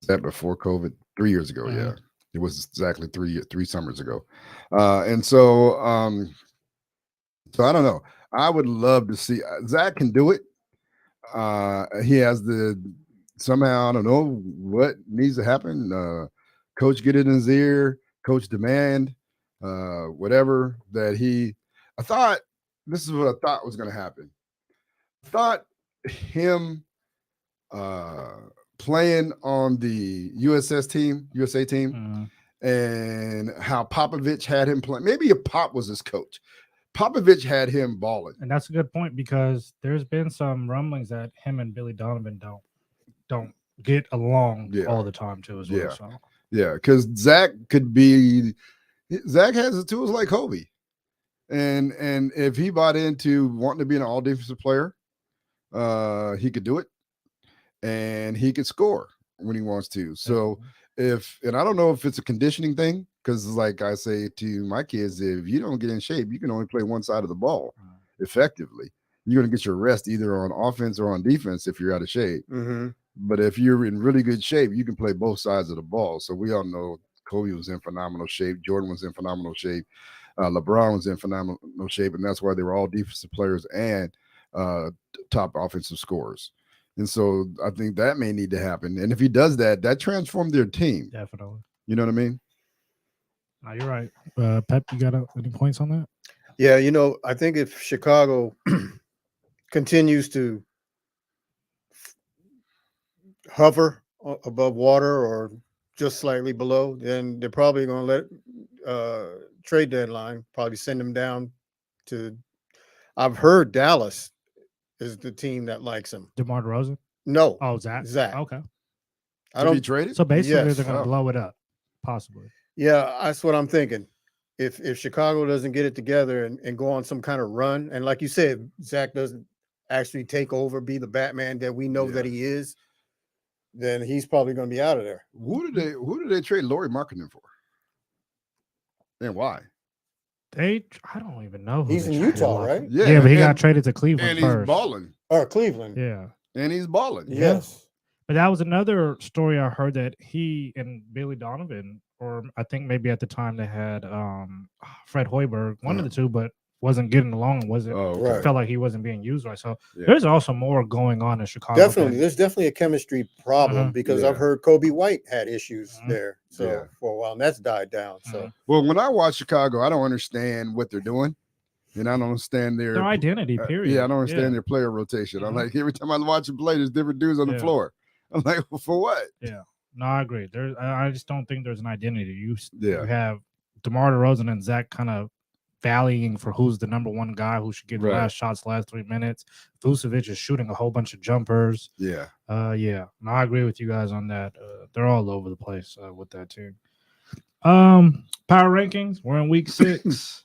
that before COVID, 3 years ago. Yeah, it was exactly three summers ago. And so I don't know. I would love to see Zach can do it. He has somehow, I don't know what needs to happen. Coach get it in his ear, coach demand, whatever I thought this is what I thought was going to happen. I thought him playing on the USA team and how Popovich had him play. Maybe if Pop was his coach. Popovich had him balling. And that's a good point because there's been some rumblings that him and Billy Donovan don't get along all the time too as well. Yeah. So. Yeah, because Zach has the tools like Kobe. And if he bought into wanting to be an all defensive player, he could do it and he could score. when he wants to. So and I don't know if it's a conditioning thing, because like I say to my kids, if you don't get in shape, you can only play one side of the ball effectively. You're going to get your rest either on offense or on defense if you're out of shape. But if you're in really good shape, you can play both sides of the ball. So we all know Kobe was in phenomenal shape. Jordan was in phenomenal shape. LeBron was in phenomenal shape, and that's why they were all defensive players and top offensive scorers. And so I think that may need to happen. And if he does that, that transformed their team. Definitely. You know what I mean? No, you're right. Pep, you got any points on that? Yeah, I think if Chicago continues to hover above water or just slightly below, then they're probably going to let trade deadline probably send them down to. I've heard Dallas is the team that likes him. DeMar DeRozan? No. Oh, Zach. Okay. I don't be traded. So basically, Yes. they're going to blow it up, possibly. Yeah, that's what I'm thinking. If Chicago doesn't get it together and go on some kind of run, and like you said, Zach doesn't actually take over, be the Batman that we know that he is, then he's probably going to be out of there. Who did they trade Lauri Markkanen for? And why? I don't even know. He's in Utah, right? Yeah, but he got traded to Cleveland and first. he's balling. Or Cleveland. Yeah. And he's balling. Yes. But that was another story I heard, that he and Billy Donovan, or I think maybe at the time they had Fred Hoiberg, one of the two, but wasn't getting along, felt like he wasn't being used right. So there's also more going on in Chicago. Definitely. There's definitely a chemistry problem because I've heard Kobe White had issues there for a while, and that's died down. So well, when I watch Chicago, I don't understand what they're doing. And I don't understand their identity, period. I don't understand their player rotation. I'm like, every time I watch them play, there's different dudes on the floor. I'm like, well, for what? Yeah. No, I agree. I just don't think there's an identity. You have DeMar DeRozan and Zach kind of valleying for who's the number one guy who should get the last shots last 3 minutes. Vucevic is shooting a whole bunch of jumpers. Yeah. No, I agree with you guys on that. They're all over the place with that team. Power rankings. We're in week 6.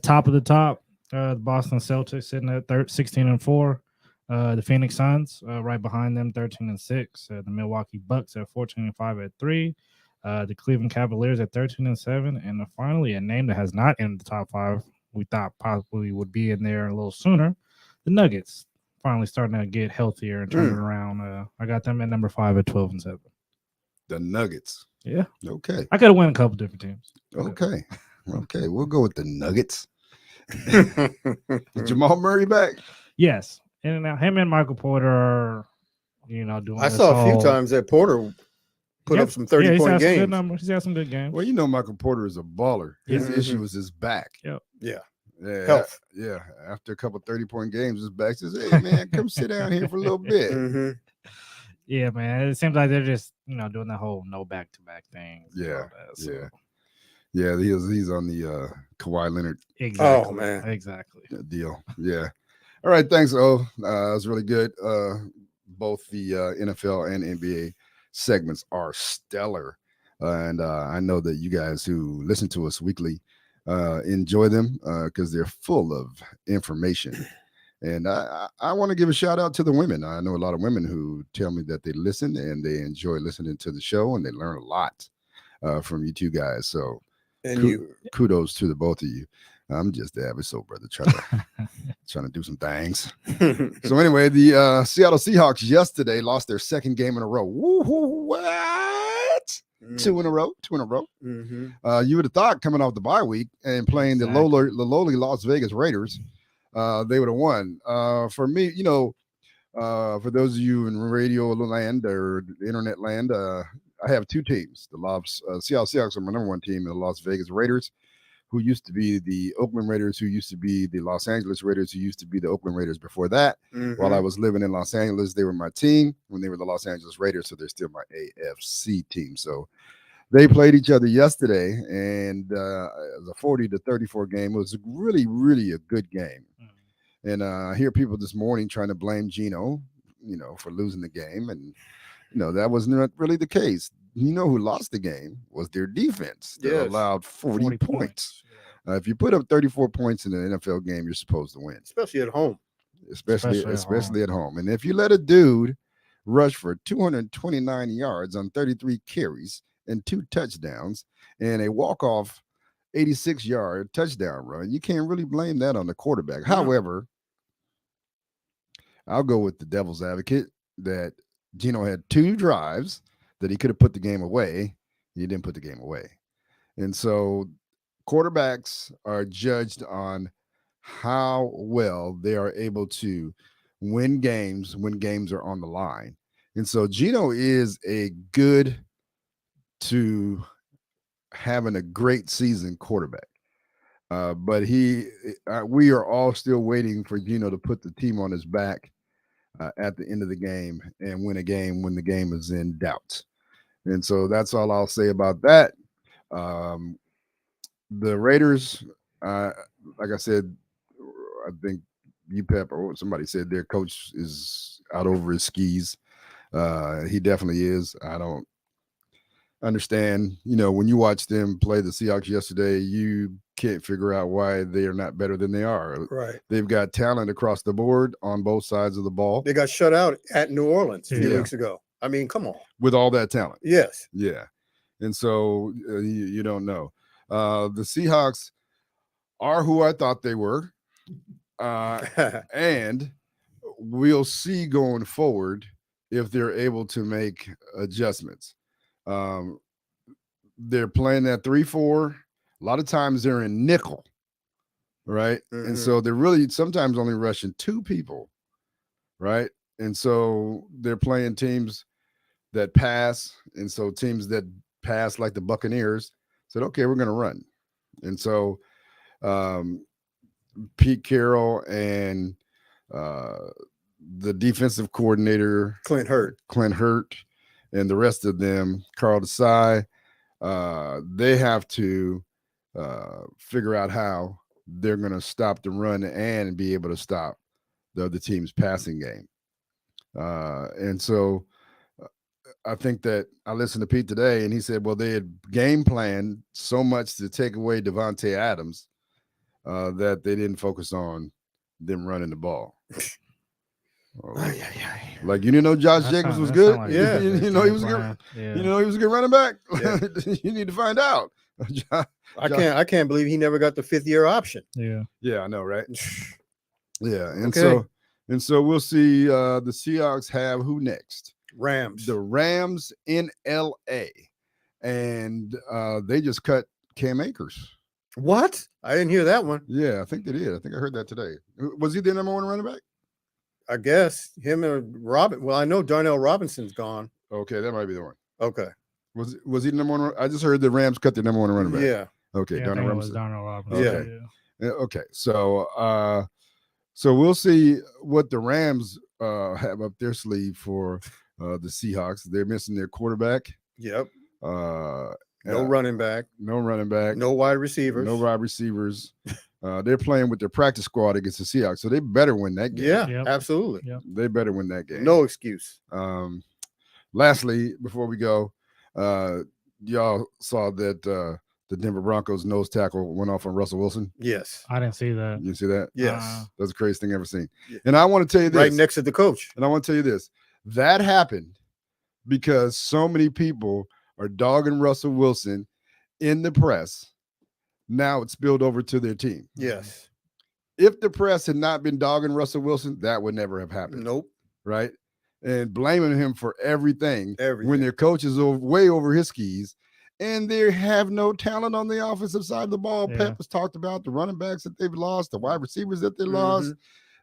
Top of the top, the Boston Celtics sitting at 16-4. The Phoenix Suns right behind them, 13-6. The Milwaukee Bucks at 14-5 at 3. The Cleveland Cavaliers at 13-7, and finally a name that has not entered the top 5, we thought possibly would be in there a little sooner. The Nuggets finally starting to get healthier and turning around. I got them at number 5 at 12-7. The Nuggets. Yeah. Okay. I got to win a couple different teams. Okay. Okay. We'll go with the Nuggets. Jamal Murray back? Yes. And now him and Michael Porter are, doing. I saw a few times that Porter put up some 30-point games. Good numbers. He's had some good games. Well, Michael Porter is a baller. His issue was his back. Yeah. Health. Yeah. After a couple 30-point games, his back says, hey, man, come sit down here for a little bit. Yeah, man. It seems like they're just, doing the whole no back-to-back thing. Yeah. Yeah, he's on the Kawhi Leonard. Exactly. Oh, man. Exactly. Deal. Yeah. All right. Thanks, O. It was really good. Both the NFL and NBA segments are stellar. And I know that you guys who listen to us weekly enjoy them because they're full of information. And I want to give a shout out to the women. I know a lot of women who tell me that they listen and they enjoy listening to the show and they learn a lot from you two guys. So kudos to the both of you. I'm just the average soul brother trying to do some things. So anyway, the Seattle Seahawks yesterday lost their second game in a row. Woo-hoo, what? 2 in a row. You would have thought coming off the bye week and playing the lowly Las Vegas Raiders, they would have won. For me, for those of you in radio land or internet land, I have 2 teams. The Seattle Seahawks are my number 1 team, and the Las Vegas Raiders, who used to be the Oakland Raiders, who used to be the Los Angeles Raiders, who used to be the Oakland Raiders before that. While I was living in Los Angeles, they were my team when they were the Los Angeles Raiders, so they're still my AFC team. So they played each other yesterday, and it was a 40-34 game. It was really, really a good game. And I hear people this morning trying to blame Geno, for losing the game, and that was not really the case. Who lost the game was their defense that allowed 40 points. If you put up 34 points in an NFL game, you're supposed to win. Especially at home. Especially at home. And if you let a dude rushed for 229 yards on 33 carries and 2 touchdowns and a walk-off 86-yard touchdown run. You can't really blame that on the quarterback. No. However, I'll go with the devil's advocate that Geno had 2 drives that he could have put the game away. He didn't put the game away. And so quarterbacks are judged on how well they are able to win games when games are on the line. And so Geno is a good to having a great season quarterback. But we are all still waiting for Geno to put the team on his back at the end of the game and win a game when the game is in doubt. And so that's all I'll say about that. The Raiders, like I said, I think Pep or somebody said their coach is out over his skis. He definitely is. I don't understand. When you watch them play the Seahawks yesterday, you can't figure out why they are not better than they are. Right. They've got talent across the board on both sides of the ball. They got shut out at New Orleans a few weeks ago. I mean, come on. With all that talent. Yes. Yeah. And so you don't know. The Seahawks are who I thought they were. And we'll see going forward if they're able to make adjustments. They're playing that 3-4. A lot of times they're in nickel, right? Mm-hmm. And so they're really sometimes only rushing 2 people, right? And so they're playing teams that pass. And so teams that pass, like the Buccaneers, said, okay, we're going to run. And so Pete Carroll and the defensive coordinator, Clint Hurt, and the rest of them, Carl Desai, they have to figure out how they're going to stop the run and be able to stop the other team's passing game. And so I think that I listened to Pete today, and he said, well, they had game planned so much to take away Devontae Adams that they didn't focus on them running the ball. Like, you didn't know Josh Jacobs was good? Like Yeah. You know he was good. Yeah. You know he was a good running back. Yeah. You need to find out. I can't believe he never got the 5th-year option. Yeah. Yeah, I know, right? Yeah, and Okay. so we'll see. The Seahawks have who next? Rams. The Rams in LA, and they just cut Cam Akers. What? I didn't hear that one. Yeah, I think they did. I think I heard that today. Was he the number 1 running back? I guess him and Robin. Well, I know Darnell Robinson's gone. Okay, that might be the one. Okay. Was he the number 1? I just heard the Rams cut the number 1 running back. Yeah. Okay, Yeah, Darnell Robinson. Darnell Robinson. Yeah. Yeah. Okay, so we'll see what the Rams have up their sleeve for the Seahawks. They're missing their quarterback. Yep. No running back. No running back. No wide receivers. No wide receivers. They're playing with their practice squad against the Seahawks, so they better win that game. Yeah, Yep. absolutely. Yep. They better win that game. No excuse. Lastly, before we go, y'all saw that the Denver Broncos nose tackle went off on Russell Wilson. Yes. I didn't see that. You see that? Yes. That's the craziest thing I've ever seen. Yeah. And I want to tell you this. Right next to the coach. And I want to tell you this. That happened because so many people are dogging Russell Wilson in the press. Now it's spilled over to their team. Yes. If the press had not been dogging Russell Wilson, that would never have happened. Nope. Right? And blaming him for everything. Everything. When their coach is way over his skis and they have no talent on the offensive side of the ball. Yeah. Pep has talked about the running backs that they've lost, the wide receivers that they Mm-hmm. lost.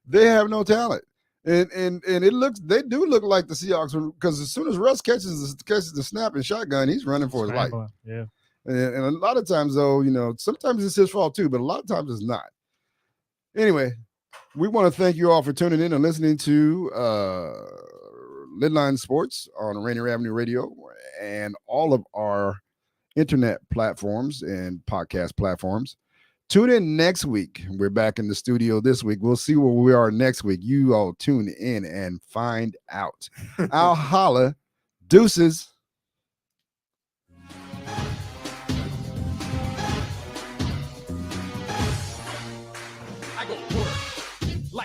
They have no talent. And they do look like the Seahawks, because as soon as Russ catches the snap and shotgun, he's running for his life. Yeah. And a lot of times, though, sometimes it's his fault too, but a lot of times it's not. Anyway, we want to thank you all for tuning in and listening to LidLine Sports on Rainier Avenue Radio and all of our internet platforms and podcast platforms. Tune in next week. We're back in the studio this week. We'll see where we are next week. You all tune in and find out. I'll holla. Deuces.